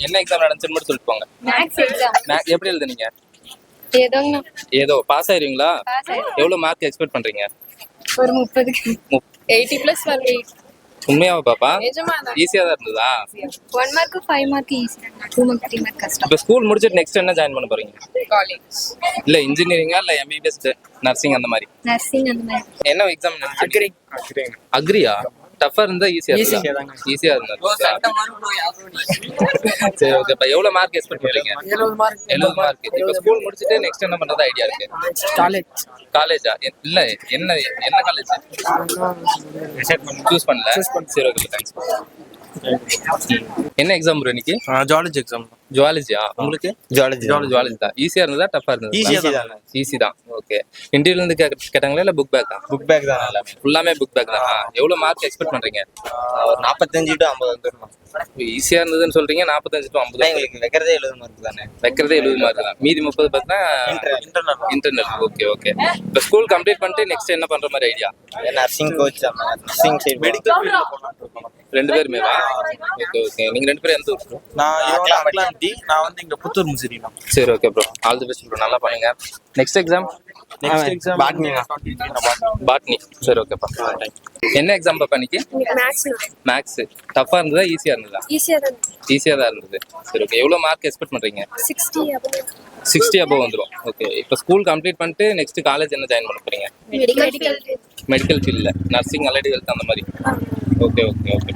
என்ன எக்ஸாம் நடந்துச்சுன்னு மட்டும் சொல்லிட்டு போங்க. மேக்ஸ் எக்ஸாம் எப்படி எழுதுனீங்க? ஏதோங்க ஏதோ பாஸ் ஆயிருவீங்களா? பாஸ் ஆயிடும். எவ்வளவு மார்க் எக்ஸ்பெக்ட் பண்றீங்க? ஒரு 30க்கு 80+ 1 உண்மையாவா பாப்பா? நிஜமாதான். ஈஸியா தான் இருந்ததா? 1 mark 5 mark easy, 2 mark 3 mark கஷ்டம். இப்போ ஸ்கூல் முடிச்சிட்டு நெக்ஸ்ட் என்ன ஜாயின் பண்ண போறீங்க? காலேஜ் இல்ல இன்ஜினியரிங்கா இல்ல எம்பிபிஎஸ் நர்சிங் அந்த மாதிரி? நர்சிங் அந்த மாதிரி. என்ன எக்ஸாம்? அக்ரியா? டஃபா இருந்தா ஈஸியா ஈஸியா இருந்தா சரி ஓகே. இப்போ எவ்வளவு மார்க் எக்ஸ்பெக்ட் பண்றீங்க? 70 மார்க். இப்போ ஸ்கூல் முடிச்சிட்டு நெக்ஸ்ட் என்ன பண்றது ஐடியா இருக்கு? காலேஜா? இல்ல என்ன என்ன காலேஜ் சூஸ் பண்ணல? சரி ஓகே தேங்க்ஸ். என்ன எக்ஸாம் ப்ரோ இன்னைக்கு? Zoology exam. ஜுவாலஜியா? உங்களுக்கு ஜுவாலஜி தான். ஈஸியா இருந்ததா டஃபா இருந்ததா? ஈஸி தான். ஓகே. இன்டர்வியூல இருந்து கேட்டாங்களா இல்ல புக் பேக்கா? புக் பேக் தான் எல்லாமே. ஃபுல்லாமே புக் பேக் தான். எவ்வளவு மார்க் எக்ஸ்பெக்ட் பண்றீங்க? ஒரு 45 to 50 வந்துரும். ஈஸியா இருந்ததுன்னு சொல்றீங்க. 45 to 50 எங்களுக்கு வைக்கிறதே 70 மார்க் தானே. வைக்கிறதே 70 மார்க் தான். மீதி 30 பார்த்தா இன்டர்னல். Okay okay. இப்போ ஸ்கூல் கம்ப்ளீட் பண்ணிட்டு நெக்ஸ்ட் என்ன பண்ற மாதிரி idea? Nursing coach, nursing side medical ஃபீல்ட்ல போலாம். ரெண்டு பேருமே வா. Okay okay. நீங்க ரெண்டு பேரும் எந்த ஊர்? நான் அட்லாண்டி. நான் வந்து இங்க புத்தூர் முசிறினா. சரி okay bro. All the best bro. நல்லா பண்ணுங்க. Next exam botany. சரி ஓகேப்பா. என்ன எக்ஸாம் பாப்பா இன்னைக்கு? மேக்ஸ். டஃபா இருந்ததா ஈஸியா இருந்ததா? ஈஸியா தான் இருந்தது. சரி ஓகே. எவ்வளவு மார்க் எக்ஸ்பெக்ட் பண்றீங்க? 60 above வந்துரும். ஓகே. இப்போ ஸ்கூல் கம்ப்ளீட் பண்ணிட்டு நெக்ஸ்ட் காலேஜ் என்ன ஜாயின் பண்ண போறீங்க? மெடிக்கல் ஃபீல்ட்ல நர்சிங், அலைடு ஹெல்த் அந்த மாதிரி. Okay okay okay.